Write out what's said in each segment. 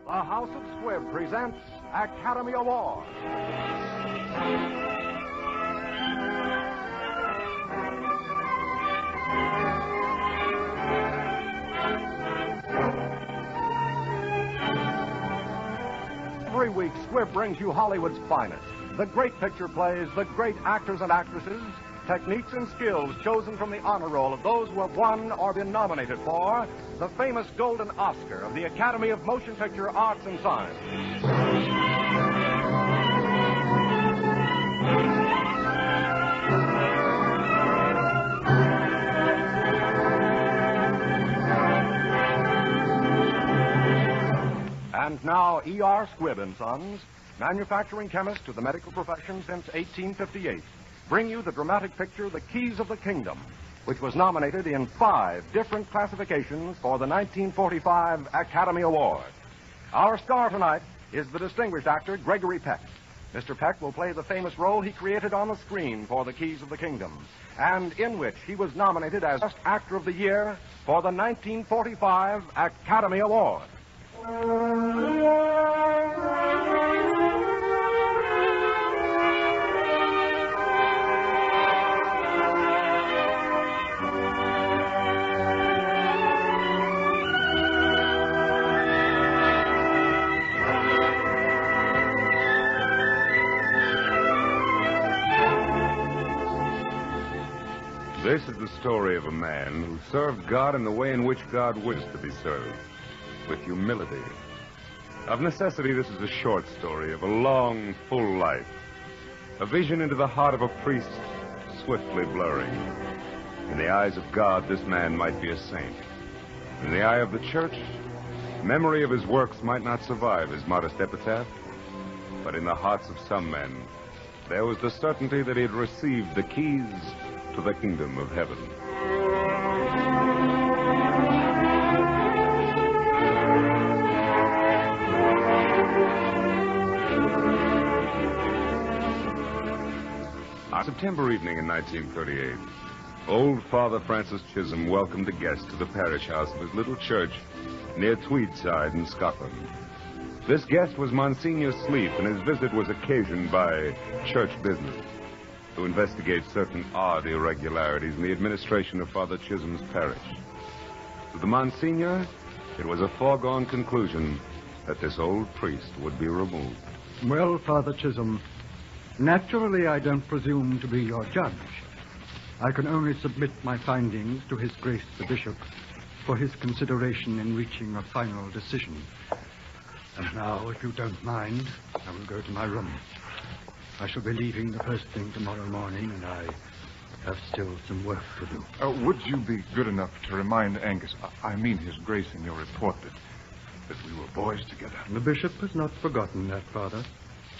The House of Squibb presents Academy Award. 3 weeks, Squibb brings you Hollywood's finest. The great picture plays, the great actors and actresses, techniques and skills chosen from the honor roll of those who have won or been nominated for the famous Golden Oscar of the Academy of Motion Picture Arts and Science. And now, E.R. Squibb & Sons, manufacturing chemist to the medical profession since 1858, bring you the dramatic picture, The Keys of the Kingdom, which was nominated in 5 different classifications for the 1945 Academy Award. Our star tonight is the distinguished actor Gregory Peck. Mr. Peck will play the famous role he created on the screen for The Keys of the Kingdom, and in which he was nominated as Best Actor of the Year for the 1945 Academy Award. This is the story of a man who served God in the way in which God wished to be served, with humility. Of necessity, this is a short story of a long, full life, a vision into the heart of a priest swiftly blurring. In the eyes of God, this man might be a saint. In the eye of the church, memory of his works might not survive his modest epitaph, but in the hearts of some men, there was the certainty that he had received the keys to the kingdom of heaven. On September evening in 1938, old Father Francis Chisholm welcomed a guest to the parish house of his little church near Tweedside in Scotland. This guest was Monsignor Sleep, and his visit was occasioned by church business to investigate certain odd irregularities in the administration of Father Chisholm's parish. To the Monsignor, it was a foregone conclusion that this old priest would be removed. Well, Father Chisholm, naturally I don't presume to be your judge. I can only submit my findings to His Grace the Bishop for his consideration in reaching a final decision. And now, if you don't mind, I will go to my room. I shall be leaving the first thing tomorrow morning, and I have still some work to do. Would you be good enough to remind Angus, I mean His Grace, in your report that we were boys together? The bishop has not forgotten that, Father.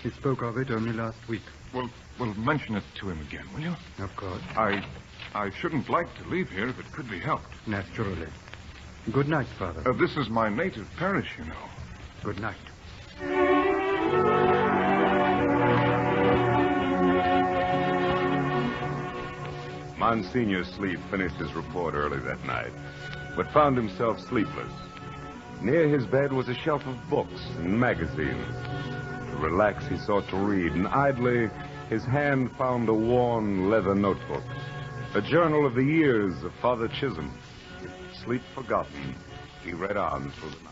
He spoke of it only last week. Well, mention it to him again, will you? Of course. I shouldn't like to leave here if it could be helped. Naturally. Good night, Father. This is my native parish, you know. Good night. Monsignor Sleep finished his report early that night, but found himself sleepless. Near his bed was a shelf of books and magazines. To relax, he sought to read, and idly, his hand found a worn leather notebook, a journal of the years of Father Chisholm. Sleep forgotten, he read on through the night.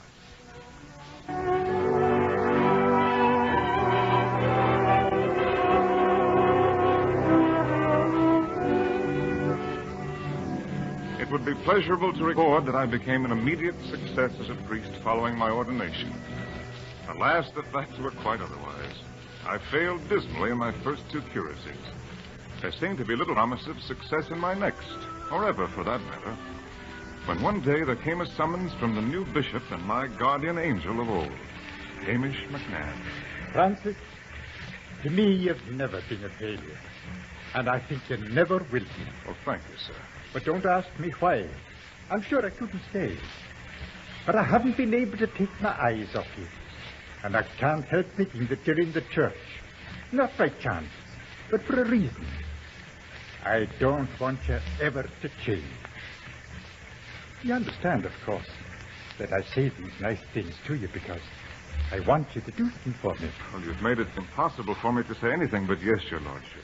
It would be pleasurable to record that I became an immediate success as a priest following my ordination. Alas, the facts were quite otherwise. I failed dismally in my first 2 curacies. There seemed to be little promise of success in my next, or ever for that matter, when one day there came a summons from the new bishop and my guardian angel of old, Hamish McNabb. Francis, to me you've never been a failure, and I think you never will be. Oh, thank you, sir. But don't ask me why. I'm sure I couldn't say. But I haven't been able to take my eyes off you. And I can't help thinking that you're in the church. Not by chance, but for a reason. I don't want you ever to change. You understand, of course, that I say these nice things to you because I want you to do something for me. Well, you've made it impossible for me to say anything but yes, your lordship.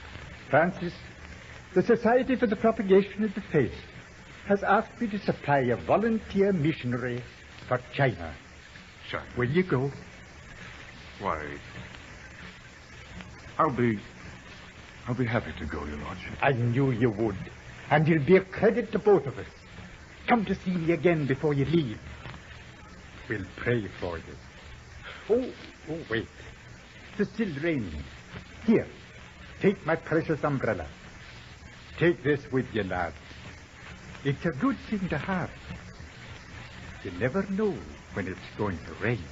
Francis, the Society for the Propagation of the Faith has asked me to supply a volunteer missionary for China. China? Will you go? Why, I'll be happy to go, your lordship. I knew you would. And you'll be a credit to both of us. Come to see me again before you leave. We'll pray for you. Oh, wait. It's still raining. Here, take my precious umbrella. Take this with you, lad. It's a good thing to have. You never know when it's going to rain.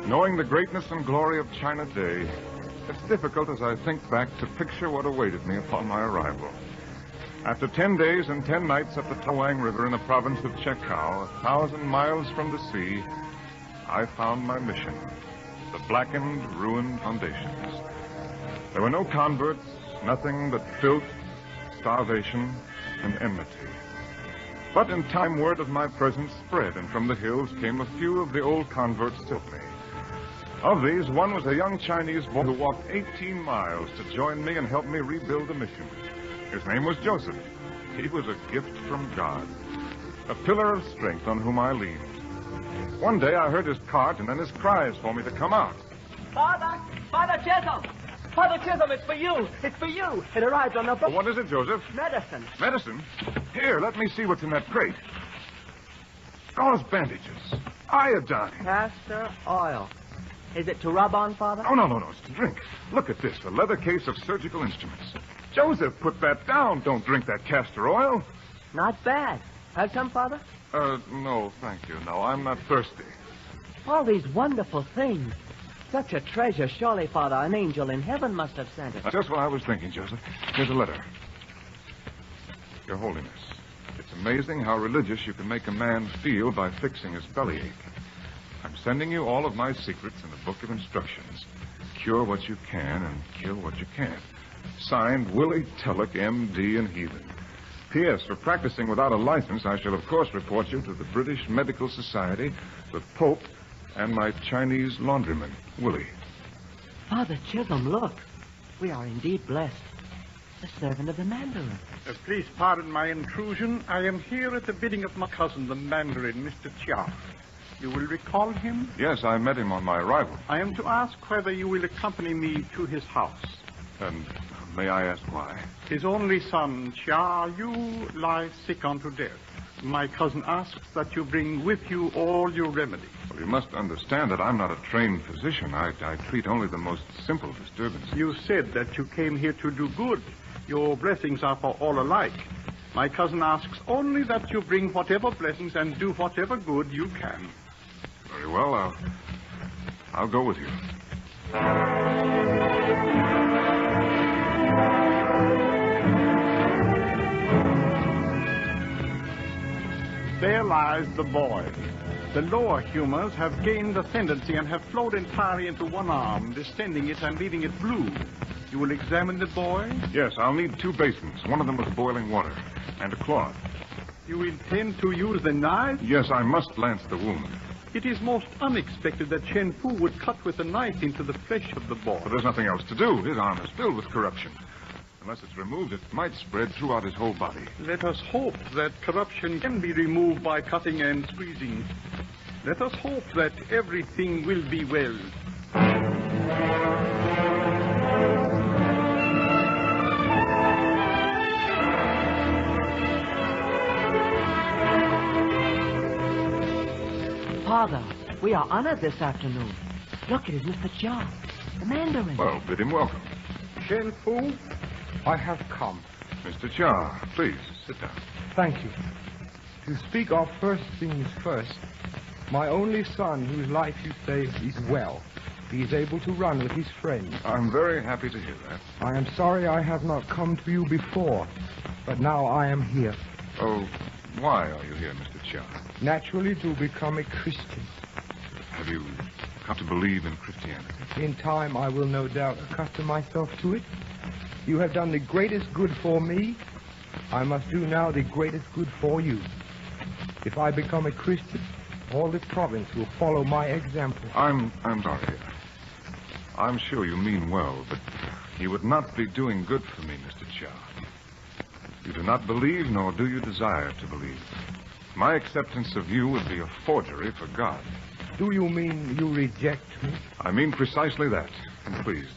Knowing the greatness and glory of China Day, it's difficult as I think back to picture what awaited me upon my arrival. After 10 days and 10 nights up the Tawang River in the province of Chekau, 1,000 miles from the sea, I found my mission, the blackened, ruined foundations. There were no converts, nothing but filth, starvation, and enmity. But in time word of my presence spread, and from the hills came a few of the old converts to me. Of these, one was a young Chinese boy who walked 18 miles to join me and help me rebuild the mission. His name was Joseph. He was a gift from God, a pillar of strength on whom I leaned. One day I heard his cart and then his cries for me to come out. Father Chisholm! Father Chisholm, it's for you! It's for you! It arrived on the boat. What is it, Joseph? Medicine. Medicine? Here, let me see what's in that crate. Gauze bandages. Iodine. Castor oil. Is it to rub on, Father? Oh, no, it's to drink. Look at this, a leather case of surgical instruments. Joseph, put that down. Don't drink that castor oil. Not bad. Have some, Father? No, thank you. No, I'm not thirsty. All these wonderful things. Such a treasure. Surely, Father, an angel in heaven must have sent it. That's just what I was thinking, Joseph. Here's a letter. Your Holiness, it's amazing how religious you can make a man feel by fixing his bellyache. I'm sending you all of my secrets in a book of instructions. Cure what you can and kill what you can't. Signed, Willie Tulloch, M.D. and heathen. P.S. For practicing without a license, I shall, of course, report you to the British Medical Society, the Pope, and my Chinese laundryman, Willie. Father Chisholm, look. We are indeed blessed. The servant of the Mandarin. Please pardon my intrusion. I am here at the bidding of my cousin, the Mandarin, Mr. Chia. You will recall him? Yes, I met him on my arrival. I am to ask whether you will accompany me to his house. And may I ask why? His only son, Chia, you lie sick unto death. My cousin asks that you bring with you all your remedies. Well, you must understand that I'm not a trained physician. I treat only the most simple disturbances. You said that you came here to do good. Your blessings are for all alike. My cousin asks only that you bring whatever blessings and do whatever good you can. Very well, I'll go with you. There lies the boy. The lower humors have gained ascendancy and have flowed entirely into one arm, distending it and leaving it blue. You will examine the boy? Yes, I'll need 2 basins. One of them with boiling water and a cloth. You intend to use the knife? Yes, I must lance the wound. It is most unexpected that Chen Fu would cut with a knife into the flesh of the boy. But there's nothing else to do. His arm is filled with corruption. Unless it's removed, it might spread throughout his whole body. Let us hope that corruption can be removed by cutting and squeezing. Let us hope that everything will be well. Father, we are honored this afternoon. Look, it is Mr. Chia, the Mandarin. Well, bid him welcome. Chen Fu? I have come. Mr. Chia, please, sit down. Thank you. To speak of first things first, my only son, whose life you saved, is well. He is able to run with his friends. I'm very happy to hear that. I am sorry I have not come to you before, but now I am here. Oh, why are you here, Mr. Chia? Naturally to become a Christian. Have you come to believe in Christianity? In time I will no doubt accustom myself to it. You have done the greatest good for me. I must do now the greatest good for you. If I become a Christian, all the province will follow my example. I'm sorry. I'm sure you mean well, but you would not be doing good for me, Mr. Cha. You do not believe, nor do you desire to believe. My acceptance of you would be a forgery for God. Do you mean you reject me? I mean precisely that. And please,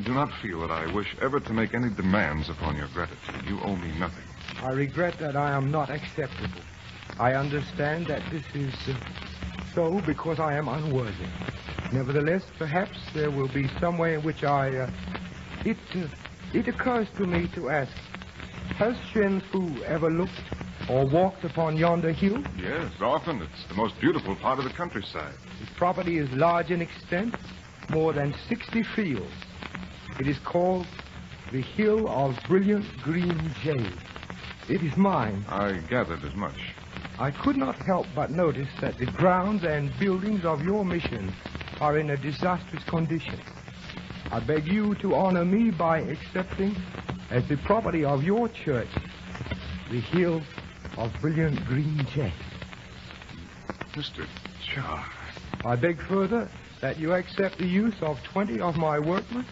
do not feel that I wish ever to make any demands upon your gratitude. You owe me nothing. I regret that I am not acceptable. I understand that this is so because I am unworthy. Nevertheless, perhaps there will be some way in which it occurs to me to ask, has Shen Fu ever looked or walked upon yonder hill? Yes, often. It's the most beautiful part of the countryside. His property is large in extent, more than 60 fields. It is called the Hill of Brilliant Green Jade. It is mine. I gathered as much. I could not help but notice that the grounds and buildings of your mission are in a disastrous condition. I beg you to honor me by accepting as the property of your church the Hill of Brilliant Green Jade. Mr. Cha. I beg further that you accept the use of 20 of my workmen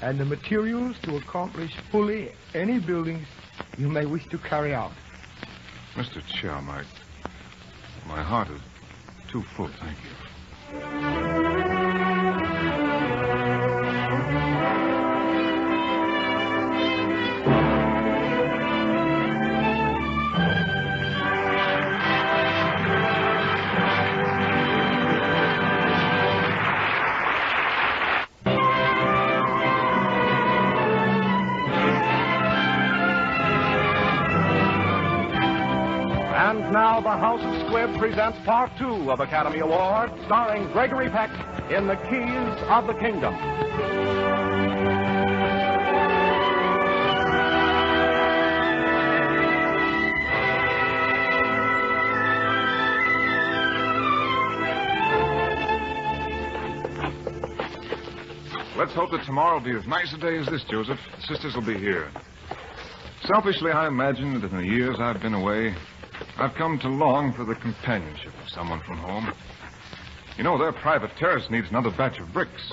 and the materials to accomplish fully any buildings you may wish to carry out. Mr. Cha, my heart is too full, thank you. And now the House of Squibb presents Part 2 of Academy Award, starring Gregory Peck in The Keys of the Kingdom. Let's hope that tomorrow will be as nice a day as this, Joseph. The sisters will be here. Selfishly, I imagine that in the years I've been away, I've come to long for the companionship of someone from home. You know, their private terrace needs another batch of bricks.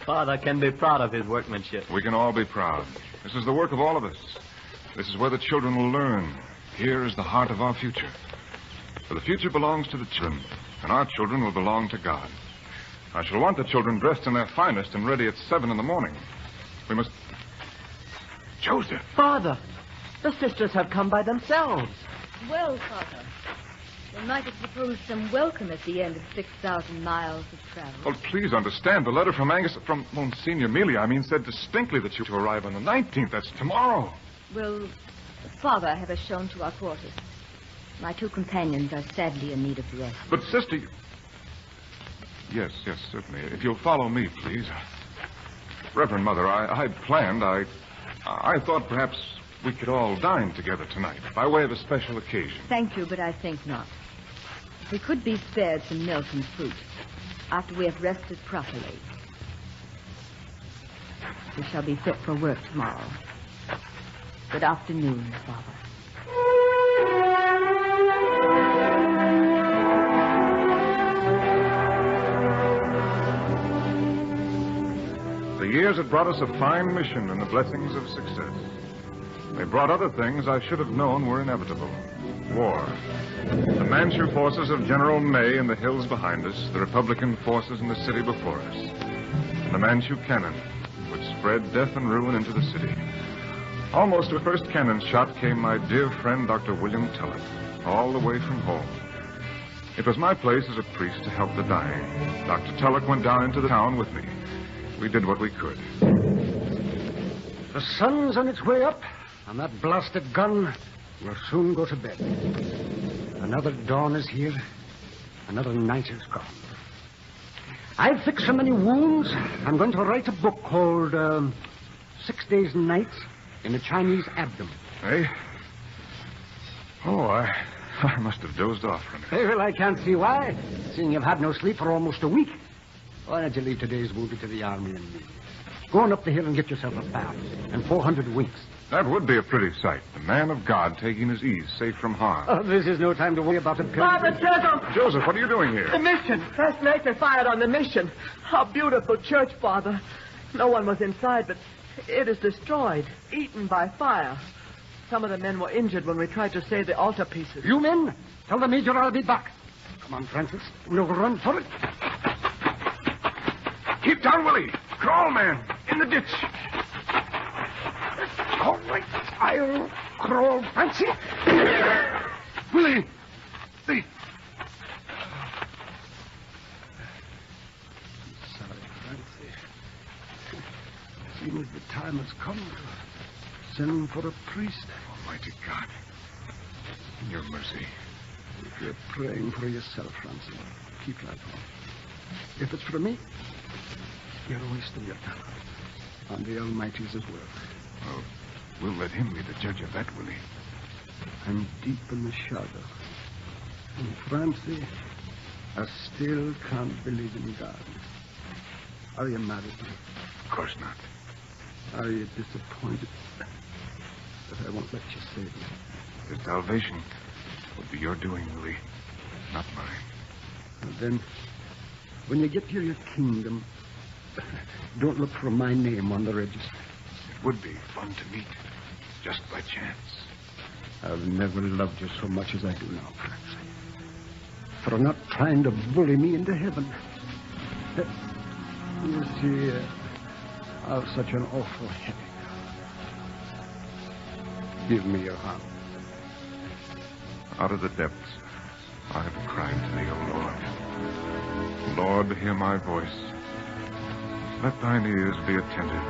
Father can be proud of his workmanship. We can all be proud. This is the work of all of us. This is where the children will learn. Here is the heart of our future. For the future belongs to the children, and our children will belong to God. I shall want the children dressed in their finest and ready at 7 in the morning. We must... Joseph! Father, the sisters have come by themselves. Well, Father, they might have proposed some welcome at the end of 6,000 miles of travel. Well, please understand, the letter from Monsignor Mealy, said distinctly that you to arrive on the 19th. That's tomorrow. Will Father have us shown to our quarters? My two companions are sadly in need of rest. But, sister... Yes, certainly. If you'll follow me, please. Reverend Mother, I planned, I thought perhaps we could all dine together tonight, by way of a special occasion. Thank you, but I think not. We could be spared some milk and fruit after we have rested properly. We shall be fit for work tomorrow. Good afternoon, Father. The years had brought us a fine mission and the blessings of success. They brought other things I should have known were inevitable. War. The Manchu forces of General May in the hills behind us, the Republican forces in the city before us, and the Manchu cannon, which spread death and ruin into the city. Almost to the first cannon shot came my dear friend, Dr. William Tulloch, all the way from home. It was my place as a priest to help the dying. Dr. Tulloch went down into the town with me. We did what we could. The sun's on its way up, and that blasted gun will soon go to bed. Another dawn is here. Another night is gone. I've fixed so many wounds, I'm going to write a book called 6 Days and Nights in the Chinese Abdomen. Eh? Oh, I must have dozed off from it. Well, I can't see why, seeing you've had no sleep for almost a week. Why don't you leave today's movie to the army and me? Go on up the hill and get yourself a bath and 400 winks. That would be a pretty sight. The man of God taking his ease, safe from harm. Oh, this is no time to worry about a Father Joseph! Joseph, what are you doing here? The mission. Last night they fired on the mission. How beautiful church, Father. No one was inside, but it is destroyed, eaten by fire. Some of the men were injured when we tried to save the altarpieces. You men, tell the Major I'll be back. Come on, Francis. We'll run for it. Keep down, Willie. Crawl, man. In the ditch. All right, I'll crawl, Fancy. Willie, the... I'm sorry, Fancy. Seems the time has come to send for a priest. Almighty God, in your mercy. If you're praying for yourself, Francie, keep that on. If it's for me, you're wasting your time. And the Almighty's at work. Well, we'll let him be the judge of that, Willie. I'm deep in the shadow. And Francie, I still can't believe in God. Are you mad at me? Of course not. Are you disappointed that I won't let you save me? His salvation would be your doing, Willie, not mine. And then, when you get to your kingdom, don't look for my name on the register. It would be fun to meet, just by chance. I've never loved you so much as I do now, Francie. For not trying to bully me into heaven. You see, I've such an awful headache. Give me your hand. Out of the depths, I have cried to thee, O Lord. Lord, hear my voice. Let thine ears be attentive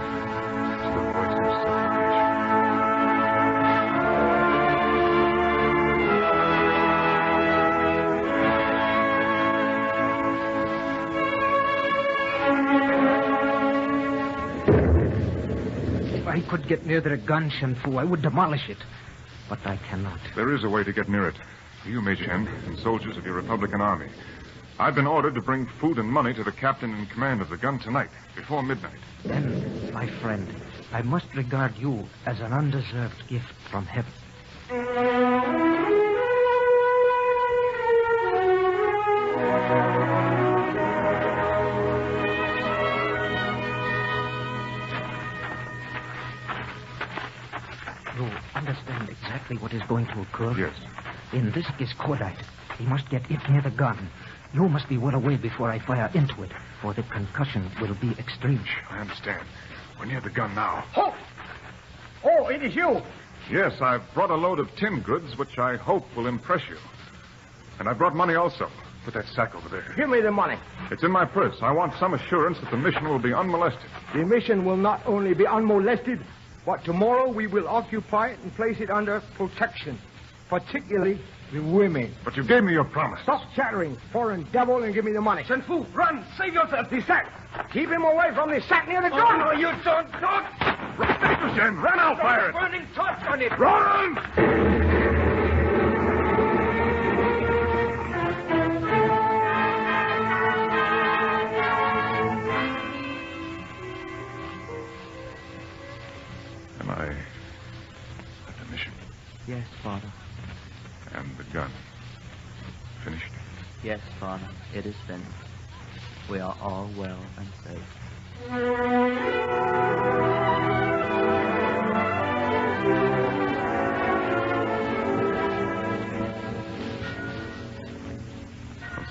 to the voice of supplication. If I could get near the gun, Shenfu, I would demolish it. But I cannot. There is a way to get near it. You, Major Chen, and soldiers of your Republican Army. I've been ordered to bring food and money to the captain in command of the gun tonight, before midnight. Then, my friend, I must regard you as an undeserved gift from heaven. You understand exactly what is going to occur? Yes. In this discordite, he must get it near the gun. You must be well away before I fire into it, for the concussion will be extreme. I understand. We're near the gun now. Halt! Oh, it is you. Yes, I've brought a load of tin goods, which I hope will impress you. And I brought money also. Put that sack over there. Give me the money. It's in my purse. I want some assurance that the mission will be unmolested. The mission will not only be unmolested, but tomorrow we will occupy it and place it under protection, particularly the women. But you gave me your promise. Stop chattering, foreign devil, and give me the money. Shenfu, run! Save yourself! The sack! Keep him away from the sack near the gun! No, you don't! Mr. Shen, run out, fire it! Burning torch on it! Run! Am I at the mission? Yes, Father. And the gun finished? Yes, Father. It is finished. We are all well and safe.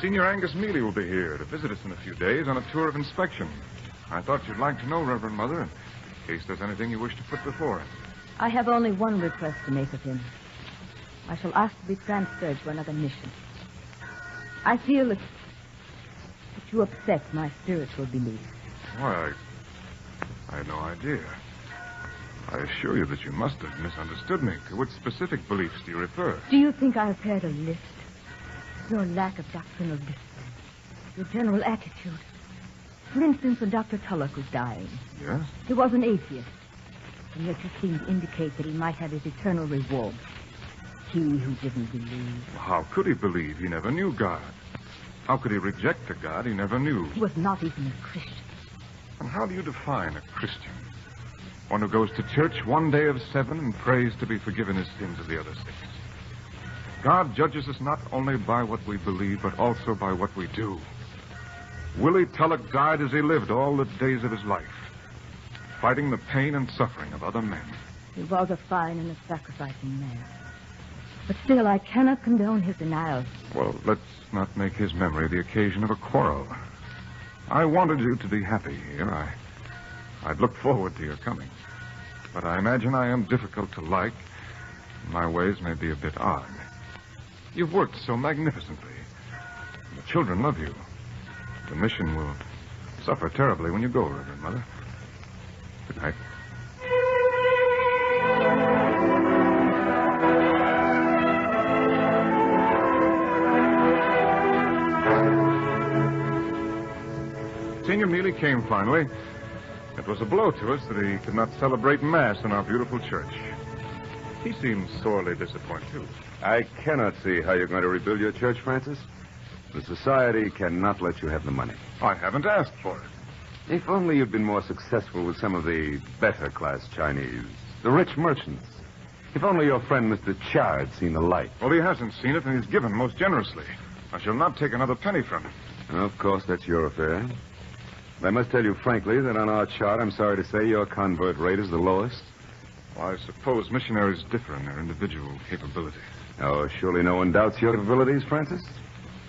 Senior Angus Mealy will be here to visit us in a few days on a tour of inspection. I thought you'd like to know, Reverend Mother, in case there's anything you wish to put before him. I have only one request to make of him. I shall ask to be transferred to another mission. I feel that you upset my spiritual beliefs. Why, I had no idea. I assure you that you must have misunderstood me. To which specific beliefs do you refer? Do you think I have prepared a list? Your lack of doctrinal discipline, your general attitude. For instance, when Dr. Tulloch was dying. Yes? He was an atheist, and yet you seemed to indicate that he might have his eternal reward. He who didn't believe. Well, how could he believe? He never knew God. How could he reject a God he never knew? He was not even a Christian. And how do you define a Christian? One who goes to church one day of 7 and prays to be forgiven his sins of the other 6. God judges us not only by what we believe, but also by what we do. Willie Tulloch died as he lived all the days of his life, fighting the pain and suffering of other men. He was a fine and a sacrificing man. But still, I cannot condone his denial. Well, let's not make his memory the occasion of a quarrel. I wanted you to be happy here. I'd looked forward to your coming. But I imagine I am difficult to like. My ways may be a bit odd. You've worked so magnificently. The children love you. The mission will suffer terribly when you go, Reverend Mother. Good night. Senior Mealy came finally. It was a blow to us that he could not celebrate Mass in our beautiful church. He seemed sorely disappointed, too. I cannot see how you're going to rebuild your church, Francis. The society cannot let you have the money. I haven't asked for it. If only you'd been more successful with some of the better-class Chinese, the rich merchants. If only your friend Mr. Chia had seen the light. Well, he hasn't seen it, and he's given most generously. I shall not take another penny from him. Of course, that's your affair. I must tell you frankly that on our chart, I'm sorry to say, your convert rate is the lowest. Well, I suppose missionaries differ in their individual capabilities. Oh, surely no one doubts your capabilities, Francis.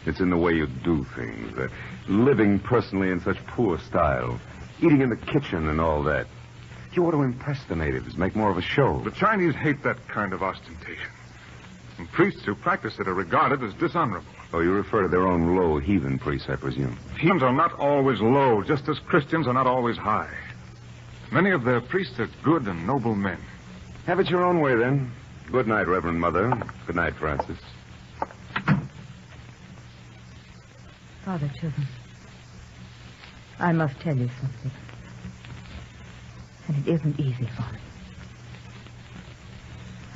It's in the way you do things. Living personally in such poor style. Eating in the kitchen and all that. You ought to impress the natives, make more of a show. The Chinese hate that kind of ostentation. And priests who practice it are regarded as dishonorable. Oh, you refer to their own low heathen priests, I presume. Heathens are not always low, just as Christians are not always high. Many of their priests are good and noble men. Have it your own way, then. Good night, Reverend Mother. Good night, Francis. Father Chisholm, I must tell you something. And it isn't easy for me.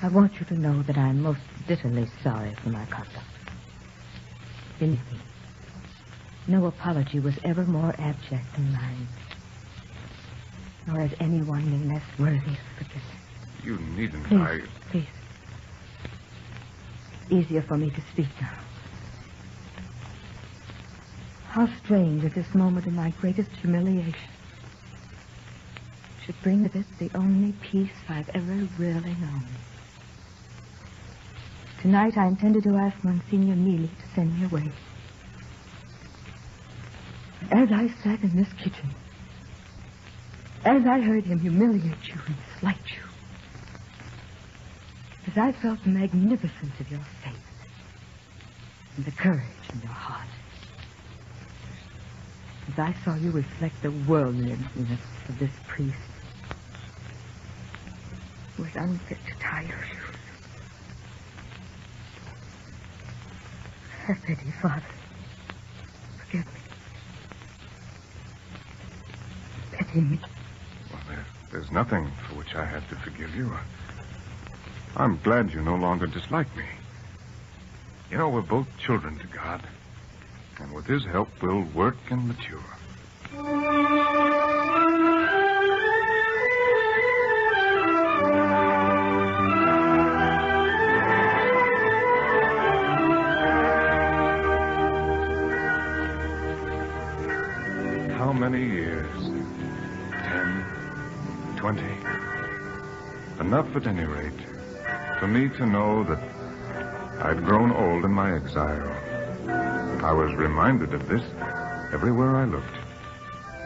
I want you to know that I'm most bitterly sorry for my conduct. Believe me, no apology was ever more abject than mine. Nor has anyone been less worthy of forgiveness. You needn't. Please. Easier for me to speak now. How strange at this moment in my greatest humiliation should bring with it the only peace I've ever really known. Tonight I intended to ask Monsignor Mealy to send me away. And as I sat in this kitchen, as I heard him humiliate you and slight you, as I felt the magnificence of your faith and the courage in your heart, as I saw you reflect the worldliness of this priest who was unfit to tie your shoes, have pity, Father. Forgive me. Pity me. Well, there's nothing for which I have to forgive you. I'm glad you no longer dislike me. You know, we're both children to God. And with his help, we'll work and mature. How many years? 10, 20. Enough at any rate for me to know that I'd grown old in my exile. I was reminded of this everywhere I looked.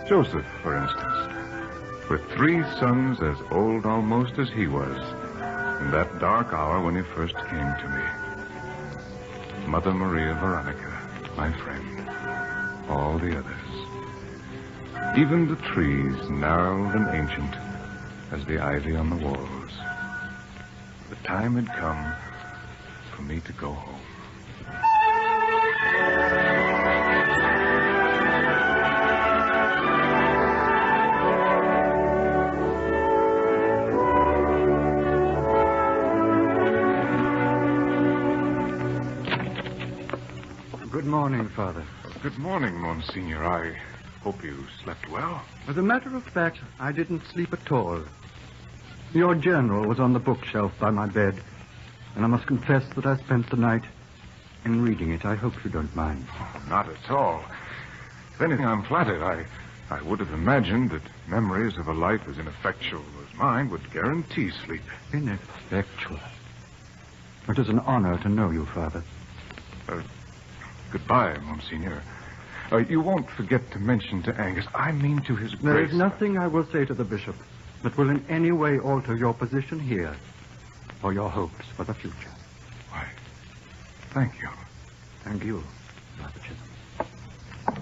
Joseph, for instance, with 3 sons as old almost as he was in that dark hour when he first came to me. Mother Maria Veronica, my friend, all the others. Even the trees, gnarled and ancient as the ivy on the walls. The time had come for me to go home. Good morning, Father. Good morning, Monsignor. Hope you slept well. As a matter of fact, I didn't sleep at all. Your journal was on the bookshelf by my bed, and I must confess that I spent the night in reading it. I hope you don't mind. Oh, not at all. If anything, I'm flattered. I would have imagined that memories of a life as ineffectual as mine would guarantee sleep. Ineffectual? It is an honor to know you, Father. Goodbye, Monsignor. You won't forget to mention to Angus, I mean to his There grace. is nothing I will say to the bishop that will in any way alter your position here or your hopes for the future. Why, thank you. Thank you, Father Chisholm.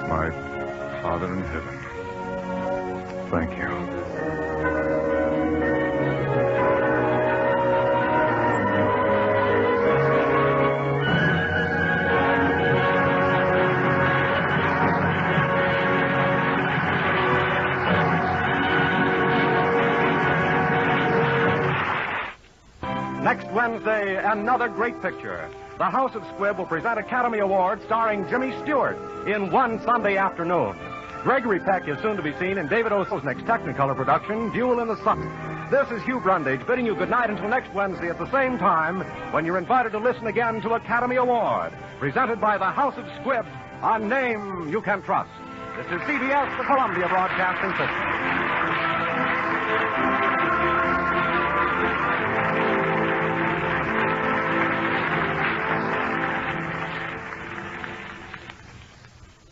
My Father in heaven, thank you. Next Wednesday, another great picture. The House of Squibb will present Academy Award starring Jimmy Stewart in One Sunday Afternoon. Gregory Peck is soon to be seen in David O. Selznick's Technicolor production, Duel in the Sun. This is Hugh Brundage bidding you good night until next Wednesday at the same time when you're invited to listen again to Academy Award, presented by the House of Squibb, a name you can trust. This is CBS, the Columbia Broadcasting System.